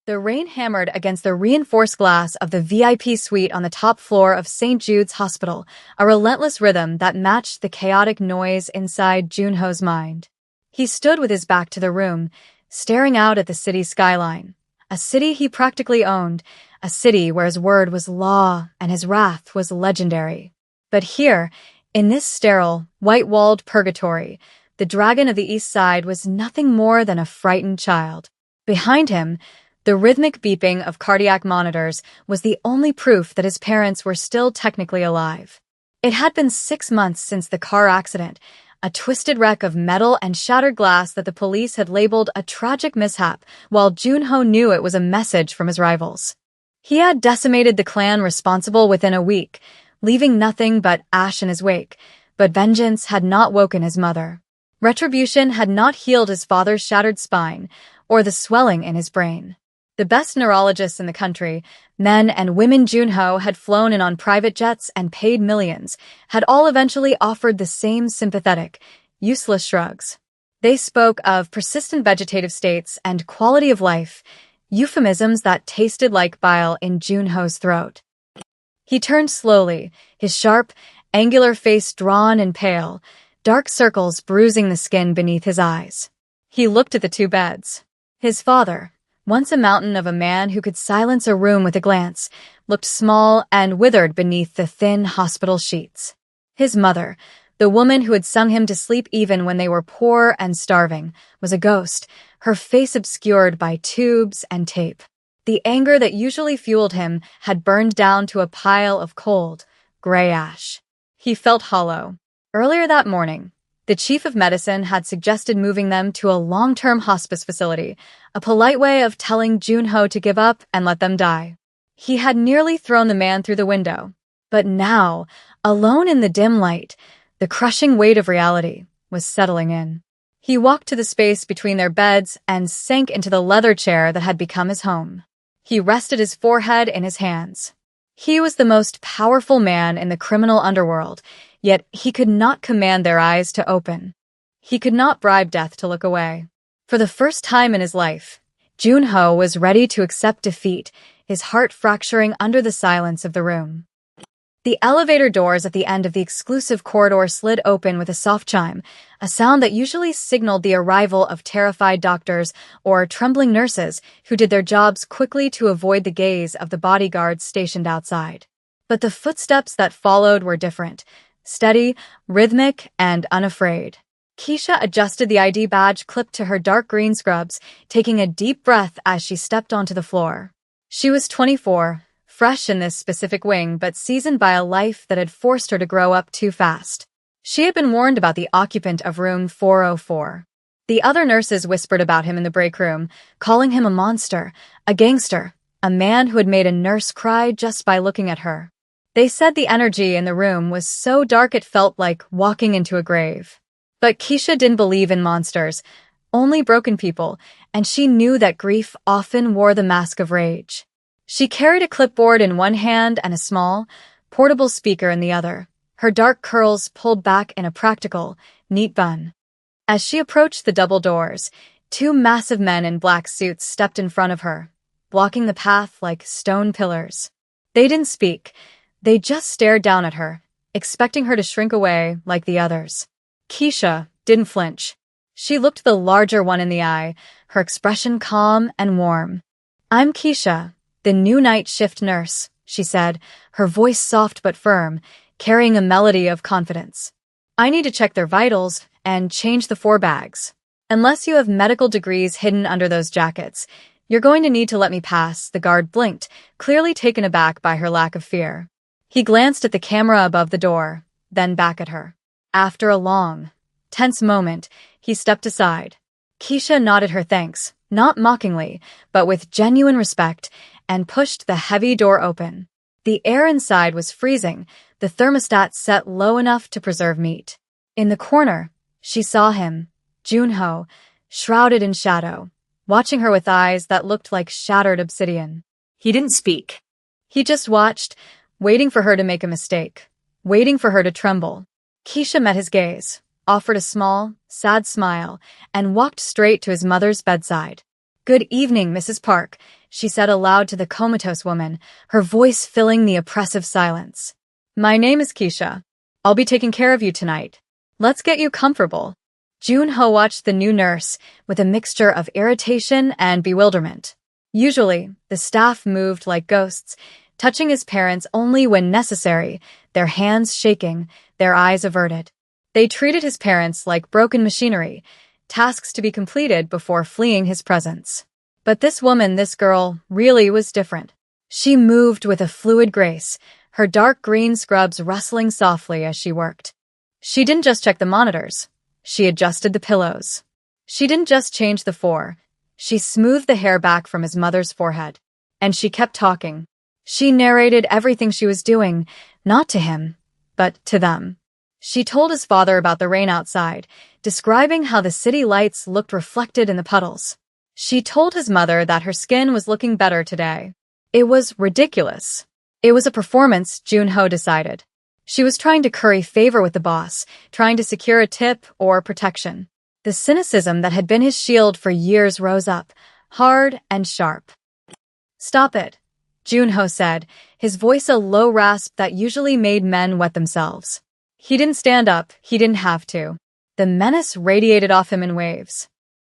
The rain hammered against the reinforced glass of the VIP suite on the top floor of St. Jude's Hospital, a relentless rhythm that matched the chaotic noise inside Junho's mind. He stood with his back to the room, staring out at the city's skyline. A city he practically owned, a city where his word was law and his wrath was legendary. But here, in this sterile, white-walled purgatory, the dragon of the East Side was nothing more than a frightened child. Behind him, the rhythmic beeping of cardiac monitors was the only proof that his parents were still technically alive. It had been 6 months since the car accident, a twisted wreck of metal and shattered glass that the police had labeled a tragic mishap, while Junho knew it was a message from his rivals. He had decimated the clan responsible within a week, leaving nothing but ash in his wake, but vengeance had not woken his mother. Retribution had not healed his father's shattered spine or the swelling in his brain. The best neurologists in the country, men and women Junho had flown in on private jets and paid millions, had all eventually offered the same sympathetic, useless shrugs. They spoke of persistent vegetative states and quality of life, euphemisms that tasted like bile in Junho's throat. He turned slowly, his sharp, angular face drawn and pale, dark circles bruising the skin beneath his eyes. He looked at the two beds. His father, once a mountain of a man who could silence a room with a glance, looked small and withered beneath the thin hospital sheets. His mother, the woman who had sung him to sleep even when they were poor and starving, was a ghost, her face obscured by tubes and tape. The anger that usually fueled him had burned down to a pile of cold, gray ash. He felt hollow. Earlier that morning, the chief of medicine had suggested moving them to a long-term hospice facility, a polite way of telling Junho to give up and let them die. He had nearly thrown the man through the window. But now, alone in the dim light, the crushing weight of reality was settling in. He walked to the space between their beds and sank into the leather chair that had become his home. He rested his forehead in his hands. He was the most powerful man in the criminal underworld, yet he could not command their eyes to open. He could not bribe death to look away. For the first time in his life, Junho was ready to accept defeat, his heart fracturing under the silence of the room. The elevator doors at the end of the exclusive corridor slid open with a soft chime, a sound that usually signaled the arrival of terrified doctors or trembling nurses who did their jobs quickly to avoid the gaze of the bodyguards stationed outside. But the footsteps that followed were different, steady, rhythmic, and unafraid. Keisha adjusted the ID badge clipped to her dark green scrubs, taking a deep breath as she stepped onto the floor. She was 24, fresh in this specific wing but seasoned by a life that had forced her to grow up too fast. She had been warned about the occupant of room 404. The other nurses whispered about him in the break room, calling him a monster, a gangster, a man who had made a nurse cry just by looking at her. They said the energy in the room was so dark it felt like walking into a grave. But Keisha didn't believe in monsters, only broken people, and she knew that grief often wore the mask of rage. She carried a clipboard in one hand and a small, portable speaker in the other, her dark curls pulled back in a practical, neat bun. As she approached the double doors, two massive men in black suits stepped in front of her, blocking the path like stone pillars. They didn't speak. They just stared down at her, expecting her to shrink away like the others. Keisha didn't flinch. She looked the larger one in the eye, her expression calm and warm. "I'm Keisha, the new night shift nurse," she said, her voice soft but firm, carrying a melody of confidence. "I need to check their vitals and change the 4 bags. Unless you have medical degrees hidden under those jackets, you're going to need to let me pass." The guard blinked, clearly taken aback by her lack of fear. He glanced at the camera above the door, then back at her. After a long, tense moment, he stepped aside. Keisha nodded her thanks, not mockingly, but with genuine respect, and pushed the heavy door open. The air inside was freezing, the thermostat set low enough to preserve meat. In the corner, she saw him, Junho, shrouded in shadow, watching her with eyes that looked like shattered obsidian. He didn't speak. He just watched, waiting for her to make a mistake, waiting for her to tremble. Keisha met his gaze, offered a small, sad smile, and walked straight to his mother's bedside. "Good evening, Mrs. Park," she said aloud to the comatose woman, her voice filling the oppressive silence. "My name is Keisha. I'll be taking care of you tonight. Let's get you comfortable." Jun-ho watched the new nurse with a mixture of irritation and bewilderment. Usually, the staff moved like ghosts, touching his parents only when necessary, their hands shaking, their eyes averted. They treated his parents like broken machinery, tasks to be completed before fleeing his presence. But this woman, this girl, really was different. She moved with a fluid grace, her dark green scrubs rustling softly as she worked. She didn't just check the monitors. She adjusted the pillows. She didn't just change the four. She smoothed the hair back from his mother's forehead. And she kept talking. She narrated everything she was doing, not to him, but to them. She told his father about the rain outside, describing how the city lights looked reflected in the puddles. She told his mother that her skin was looking better today. It was ridiculous. It was a performance, Jun-ho decided. She was trying to curry favor with the boss, trying to secure a tip or protection. The cynicism that had been his shield for years rose up, hard and sharp. "Stop it," Jun-ho said, his voice a low rasp that usually made men wet themselves. He didn't stand up, he didn't have to. The menace radiated off him in waves.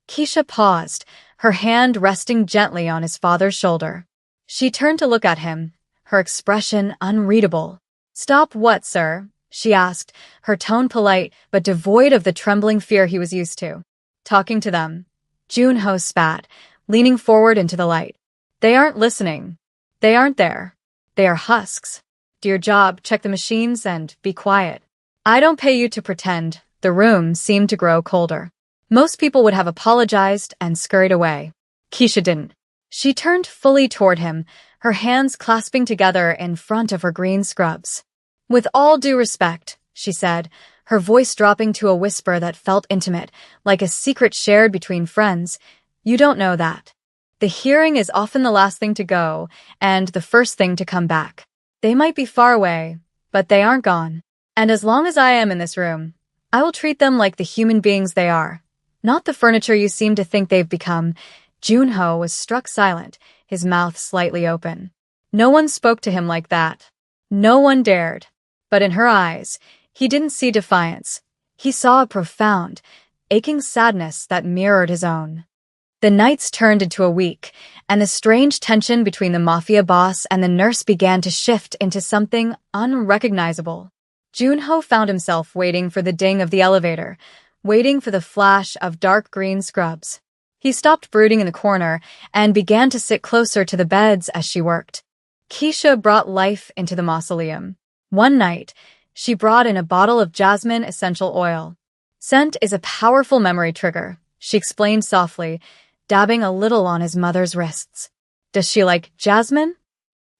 Keisha paused, her hand resting gently on his father's shoulder. She turned to look at him, her expression unreadable. "Stop what, sir?" she asked, her tone polite but devoid of the trembling fear he was used to. "Talking to them." Jun-ho spat, leaning forward into the light. "They aren't listening. They aren't there. They are husks. Do your job, check the machines, and be quiet. I don't pay you to pretend." The room seemed to grow colder. Most people would have apologized and scurried away. Keisha didn't. She turned fully toward him, her hands clasping together in front of her green scrubs. "With all due respect," she said, her voice dropping to a whisper that felt intimate, like a secret shared between friends, "you don't know that. The hearing is often the last thing to go, and the first thing to come back. They might be far away, but they aren't gone. And as long as I am in this room, I will treat them like the human beings they are, not the furniture you seem to think they've become." Jun-ho was struck silent, his mouth slightly open. No one spoke to him like that. No one dared. But in her eyes, he didn't see defiance. He saw a profound, aching sadness that mirrored his own. The nights turned into a week, and the strange tension between the Mafia boss and the nurse began to shift into something unrecognizable. Jun-ho found himself waiting for the ding of the elevator, waiting for the flash of dark green scrubs. He stopped brooding in the corner and began to sit closer to the beds as she worked. Keisha brought life into the mausoleum. One night, she brought in a bottle of jasmine essential oil. "Scent is a powerful memory trigger," she explained softly, dabbing a little on his mother's wrists. "Does she like jasmine?"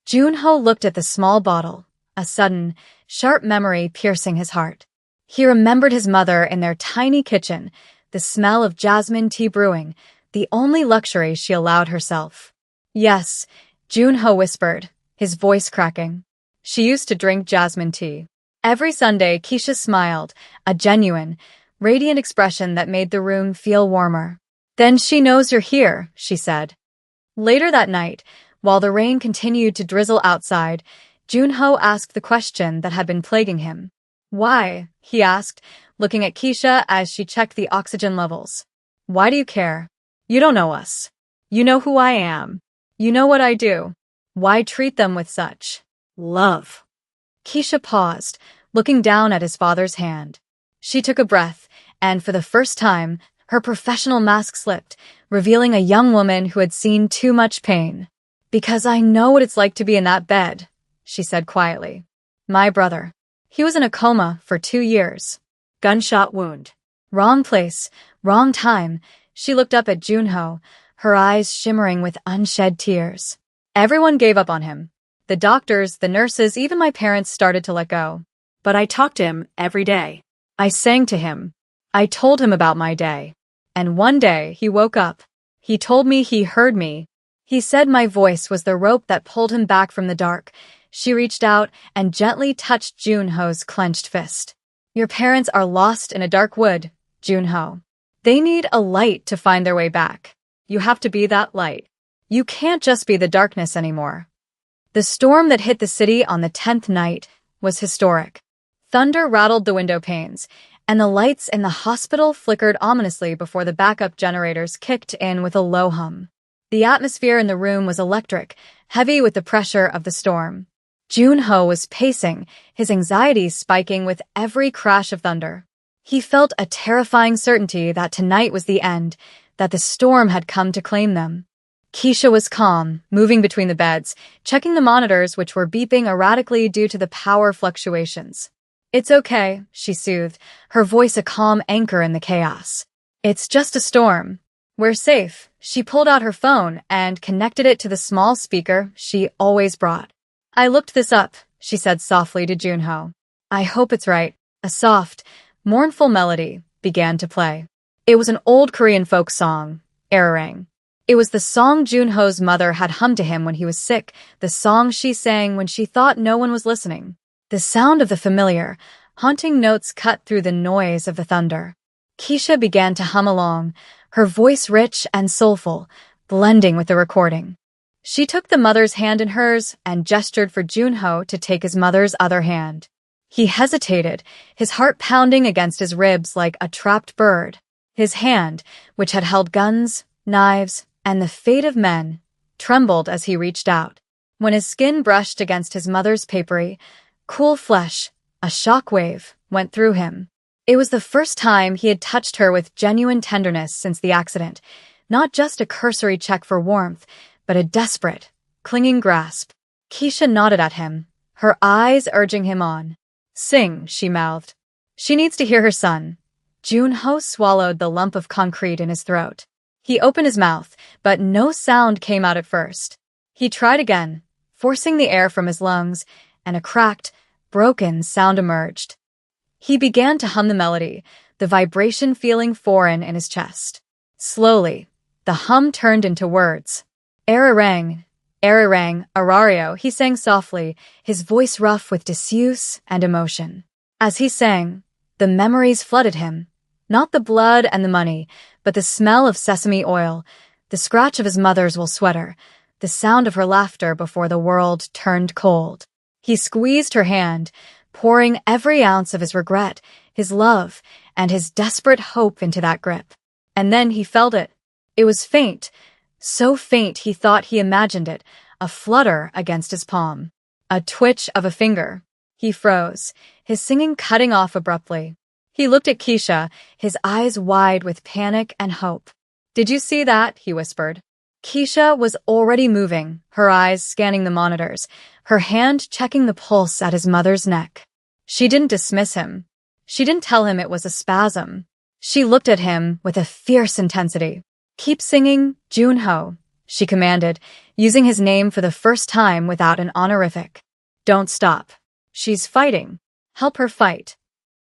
Jun-ho looked at the small bottle, a sudden, sharp memory piercing his heart. He remembered his mother in their tiny kitchen, the smell of jasmine tea brewing, the only luxury she allowed herself. "Yes," Jun-ho whispered, his voice cracking. "She used to drink jasmine tea." Every Sunday, Keisha smiled, a genuine, radiant expression that made the room feel warmer. "Then she knows you're here," she said. Later that night, while the rain continued to drizzle outside, Jun-ho asked the question that had been plaguing him. "Why?" he asked, looking at Keisha as she checked the oxygen levels. "Why do you care? You don't know us. You know who I am. You know what I do. Why treat them with such love?" Keisha paused, looking down at his father's hand. She took a breath, and for the first time, her professional mask slipped, revealing a young woman who had seen too much pain. "Because I know what it's like to be in that bed," she said quietly. "My brother. He was in a coma for 2 years. Gunshot wound. Wrong place, wrong time." She looked up at Jun-ho, her eyes shimmering with unshed tears. "Everyone gave up on him. The doctors, the nurses, even my parents started to let go. But I talked to him every day. I sang to him. I told him about my day. And one day, he woke up. He told me he heard me. He said my voice was the rope that pulled him back from the dark." She reached out and gently touched Jun-ho's clenched fist. "Your parents are lost in a dark wood, Jun-ho. They need a light to find their way back." You have to be that light. You can't just be the darkness anymore. The storm that hit the city on the 10th night was historic. Thunder rattled the window panes, and the lights in the hospital flickered ominously before the backup generators kicked in with a low hum. The atmosphere in the room was electric, heavy with the pressure of the storm. Junho was pacing, his anxiety spiking with every crash of thunder. He felt a terrifying certainty that tonight was the end, that the storm had come to claim them. Keisha was calm, moving between the beds, checking the monitors which were beeping erratically due to the power fluctuations. "It's okay," she soothed, her voice a calm anchor in the chaos. "It's just a storm. We're safe." She pulled out her phone and connected it to the small speaker she always brought. "I looked this up," she said softly to Junho. "I hope it's right." A soft, mournful melody began to play. It was an old Korean folk song, Erarang. It was the song Junho's mother had hummed to him when he was sick, the song she sang when she thought no one was listening. The sound of the familiar, haunting notes cut through the noise of the thunder. Keisha began to hum along, her voice rich and soulful, blending with the recording. She took the mother's hand in hers and gestured for Junho to take his mother's other hand. He hesitated, his heart pounding against his ribs like a trapped bird. His hand, which had held guns, knives, and the fate of men, trembled as he reached out. When his skin brushed against his mother's papery, cool flesh, a shockwave went through him. It was the first time he had touched her with genuine tenderness since the accident, not just a cursory check for warmth, but a desperate, clinging grasp. Keisha nodded at him, her eyes urging him on. "Sing," she mouthed. "She needs to hear her son." Junho swallowed the lump of concrete in his throat. He opened his mouth, but no sound came out at first. He tried again, forcing the air from his lungs, and a cracked, broken sound emerged. He began to hum the melody, the vibration feeling foreign in his chest. Slowly, the hum turned into words. "Erarang, Erarang, Arario," he sang softly, his voice rough with disuse and emotion. As he sang, the memories flooded him. Not the blood and the money, but the smell of sesame oil, the scratch of his mother's wool sweater, the sound of her laughter before the world turned cold. He squeezed her hand, pouring every ounce of his regret, his love, and his desperate hope into that grip. And then he felt it. It was faint, so faint he thought he imagined it, a flutter against his palm. A twitch of a finger. He froze, his singing cutting off abruptly. He looked at Keisha, his eyes wide with panic and hope. "Did you see that?" he whispered. Keisha was already moving, her eyes scanning the monitors, her hand checking the pulse at his mother's neck. She didn't dismiss him. She didn't tell him it was a spasm. She looked at him with a fierce intensity. "Keep singing, Junho," she commanded, using his name for the first time without an honorific. "Don't stop. She's fighting. Help her fight."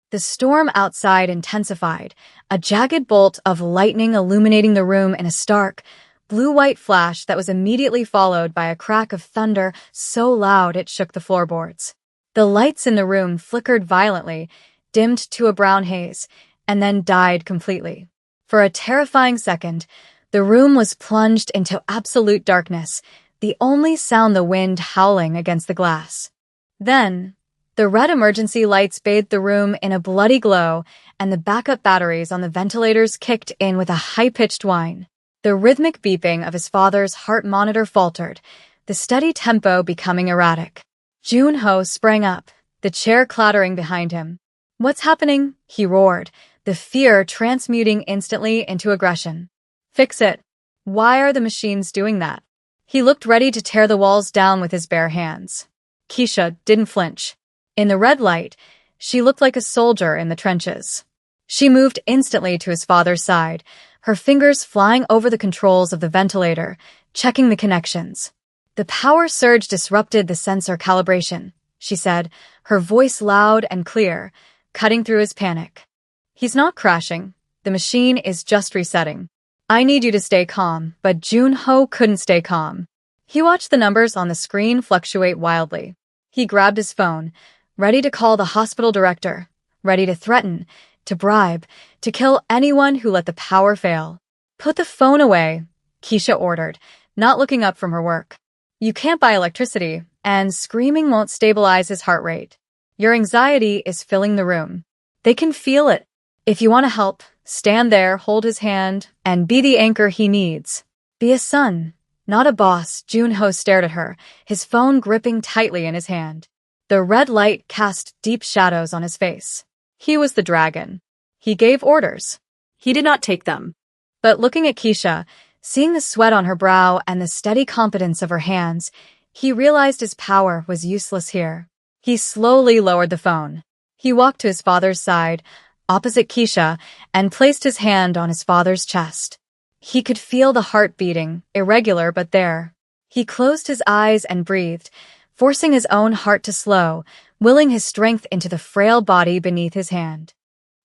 The storm outside intensified, a jagged bolt of lightning illuminating the room in a stark, blue-white flash that was immediately followed by a crack of thunder so loud it shook the floorboards. The lights in the room flickered violently, dimmed to a brown haze, and then died completely. For a terrifying second, the room was plunged into absolute darkness, the only sound the wind howling against the glass. Then, the red emergency lights bathed the room in a bloody glow, and the backup batteries on the ventilators kicked in with a high-pitched whine. The rhythmic beeping of his father's heart monitor faltered, the steady tempo becoming erratic. Junho sprang up, the chair clattering behind him. "What's happening?" he roared, the fear transmuting instantly into aggression. "Fix it. Why are the machines doing that?" He looked ready to tear the walls down with his bare hands. Keisha didn't flinch. In the red light, she looked like a soldier in the trenches. She moved instantly to his father's side, her fingers flying over the controls of the ventilator, checking the connections. "The power surge disrupted the sensor calibration," she said, her voice loud and clear, cutting through his panic. "He's not crashing. The machine is just resetting. I need you to stay calm," but Junho couldn't stay calm. He watched the numbers on the screen fluctuate wildly. He grabbed his phone, ready to call the hospital director, ready to threaten, to bribe, to kill anyone who let the power fail. "Put the phone away," Keisha ordered, not looking up from her work. You can't buy electricity, and screaming won't stabilize his heart rate. Your anxiety is filling the room. They can feel it. If you want to help, stand there, hold his hand, and be the anchor he needs. Be a son, not a boss. Junho stared at her, his phone gripping tightly in his hand. The red light cast deep shadows on his face. He was the dragon. He gave orders. He did not take them. But looking at Keisha, seeing the sweat on her brow and the steady competence of her hands, he realized his power was useless here. He slowly lowered the phone. He walked to his father's side, opposite Keisha, and placed his hand on his father's chest. He could feel the heart beating, irregular but there. He closed his eyes and breathed, forcing his own heart to slow, willing his strength into the frail body beneath his hand.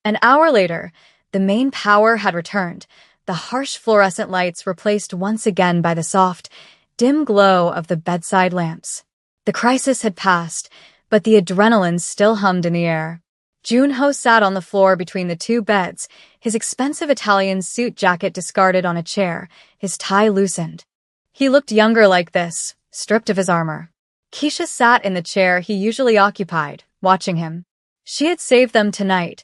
An hour later, the main power had returned, the harsh fluorescent lights replaced once again by the soft, dim glow of the bedside lamps. The crisis had passed, but the adrenaline still hummed in the air. Junho sat on the floor between the two beds, his expensive Italian suit jacket discarded on a chair, his tie loosened. He looked younger like this, stripped of his armor. Keisha sat in the chair he usually occupied, watching him. She had saved them tonight,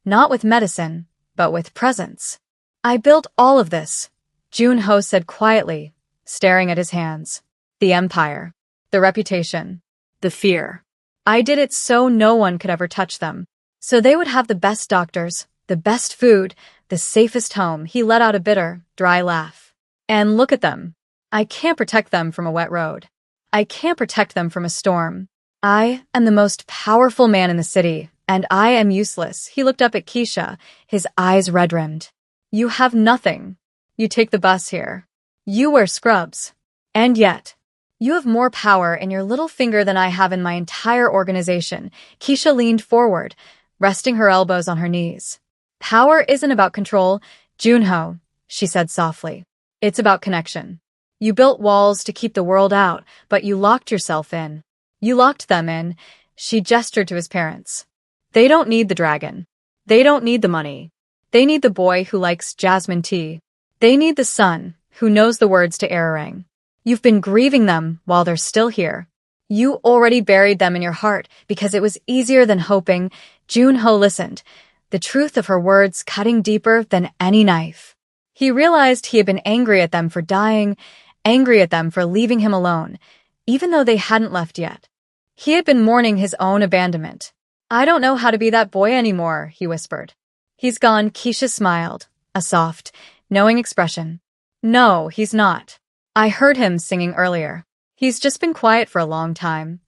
not with medicine, but with presence. I built all of this, Junho said quietly, staring at his hands. The empire, the reputation, the fear. I did it so no one could ever touch them. So they would have the best doctors, the best food, the safest home. He let out a bitter, dry laugh. And look at them. I can't protect them from a wet road. I can't protect them from a storm. I am the most powerful man in the city, and I am useless. He looked up at Keisha, his eyes red-rimmed. You have nothing. You take the bus here. You wear scrubs. And yet, you have more power in your little finger than I have in my entire organization. Keisha leaned forward, resting her elbows on her knees. Power isn't about control, Junho, she said softly. It's about connection. You built walls to keep the world out, but you locked yourself in. You locked them in, she gestured to his parents. They don't need the dragon. They don't need the money. They need the boy who likes jasmine tea. They need the son who knows the words to Ararang. You've been grieving them while they're still here. You already buried them in your heart because it was easier than hoping. Junho listened, the truth of her words cutting deeper than any knife. He realized he had been angry at them for dying, angry at them for leaving him alone, even though they hadn't left yet. He had been mourning his own abandonment. I don't know how to be that boy anymore, he whispered. He's gone, Keisha smiled, a soft, knowing expression. No, he's not. I heard him singing earlier. He's just been quiet for a long time.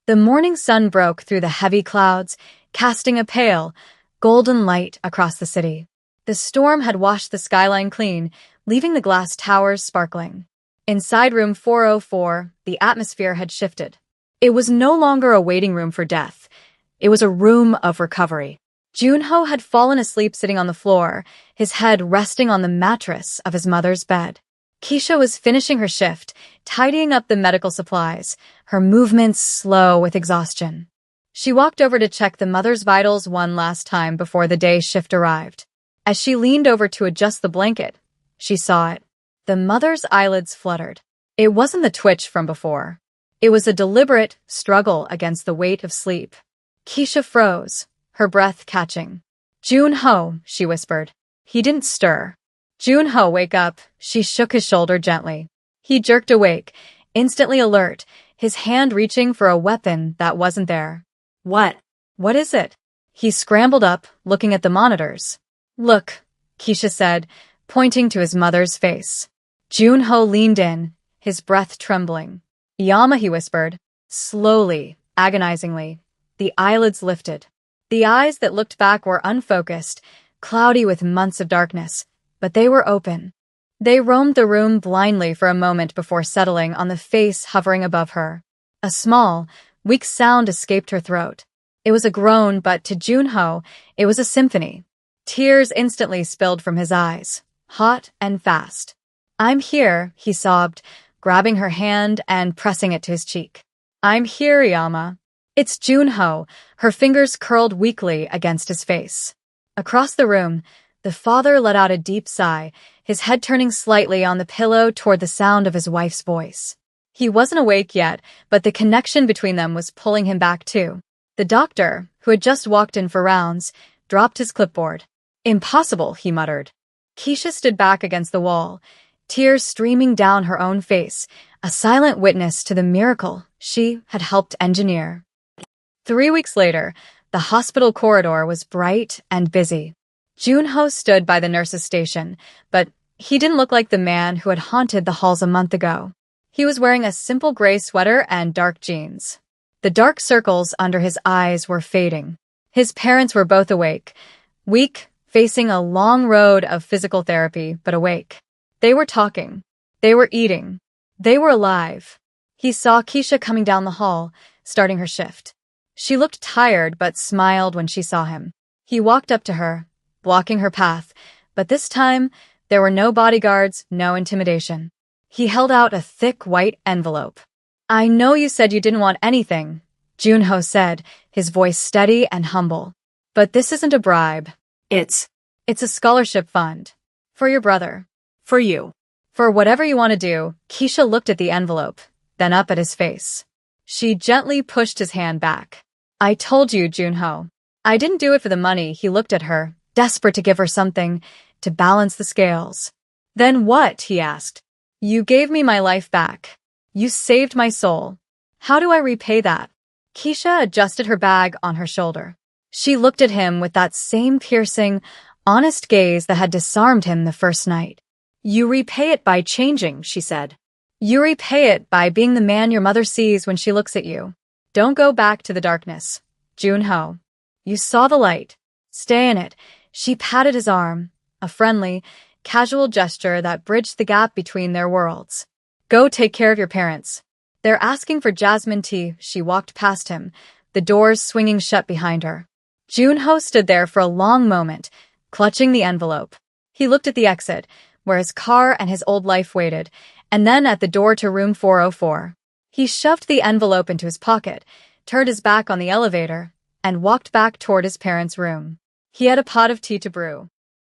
The morning sun broke through the heavy clouds, casting a pale, golden light across the city. The storm had washed the skyline clean, leaving the glass towers sparkling. Inside room 404, the atmosphere had shifted. It was no longer a waiting room for death. It was a room of recovery. Junho had fallen asleep sitting on the floor, his head resting on the mattress of his mother's bed. Keisha was finishing her shift, tidying up the medical supplies, her movements slow with exhaustion. She walked over to check the mother's vitals one last time before the day shift arrived. As she leaned over to adjust the blanket, she saw it. The mother's eyelids fluttered. It wasn't the twitch from before. It was a deliberate struggle against the weight of sleep. Keisha froze, her breath catching. Junho, she whispered. He didn't stir. Junho, wake up. She shook his shoulder gently. He jerked awake, instantly alert, his hand reaching for a weapon that wasn't there. What? What is it? He scrambled up, looking at the monitors. Look, Keisha said, pointing to his mother's face. Junho leaned in, his breath trembling. Yama, he whispered. Slowly, agonizingly. The eyelids lifted. The eyes that looked back were unfocused, cloudy with months of darkness, but they were open. They roamed the room blindly for a moment before settling on the face hovering above her. A small, weak sound escaped her throat. It was a groan, but to Junho, it was a symphony. Tears instantly spilled from his eyes, hot and fast. I'm here, he sobbed, grabbing her hand and pressing it to his cheek. I'm here, Yama. It's Junho, her fingers curled weakly against his face. Across the room, The father let out a deep sigh, his head turning slightly on the pillow toward the sound of his wife's voice. He wasn't awake yet, but the connection between them was pulling him back too. The doctor, who had just walked in for rounds, dropped his clipboard. "Impossible," he muttered. Keisha stood back against the wall, tears streaming down her own face, a silent witness to the miracle she had helped engineer. 3 weeks later, the hospital corridor was bright and busy. Junho stood by the nurse's station, but he didn't look like the man who had haunted the halls a month ago. He was wearing a simple gray sweater and dark jeans. The dark circles under his eyes were fading. His parents were both awake, weak, facing a long road of physical therapy, but awake. They were talking. They were eating. They were alive. He saw Keisha coming down the hall, starting her shift. She looked tired but smiled when she saw him. He walked up to her, blocking her path, but this time there were no bodyguards, no intimidation. He held out a thick white envelope. "I know you said you didn't want anything," Junho said, his voice steady and humble. "But this isn't a bribe. It's a scholarship fund. For your brother. For you. For whatever you want to do." Keisha looked at the envelope, then up at his face. She gently pushed his hand back. "I told you, Junho. I didn't do it for the money." He looked at her, desperate to give her something, to balance the scales. "Then what?" he asked. "You gave me my life back. You saved my soul. How do I repay that?" Keisha adjusted her bag on her shoulder. She looked at him with that same piercing, honest gaze that had disarmed him the first night. "You repay it by changing," she said. "You repay it by being the man your mother sees when she looks at you. Don't go back to the darkness, Junho. You saw the light. Stay in it." She patted his arm, a friendly, casual gesture that bridged the gap between their worlds. "Go take care of your parents. They're asking for jasmine tea." She walked past him, the doors swinging shut behind her. Junho stood there for a long moment, clutching the envelope. He looked at the exit, where his car and his old life waited, and then at the door to room 404. He shoved the envelope into his pocket, turned his back on the elevator, and walked back toward his parents' room. He had a pot of tea to brew.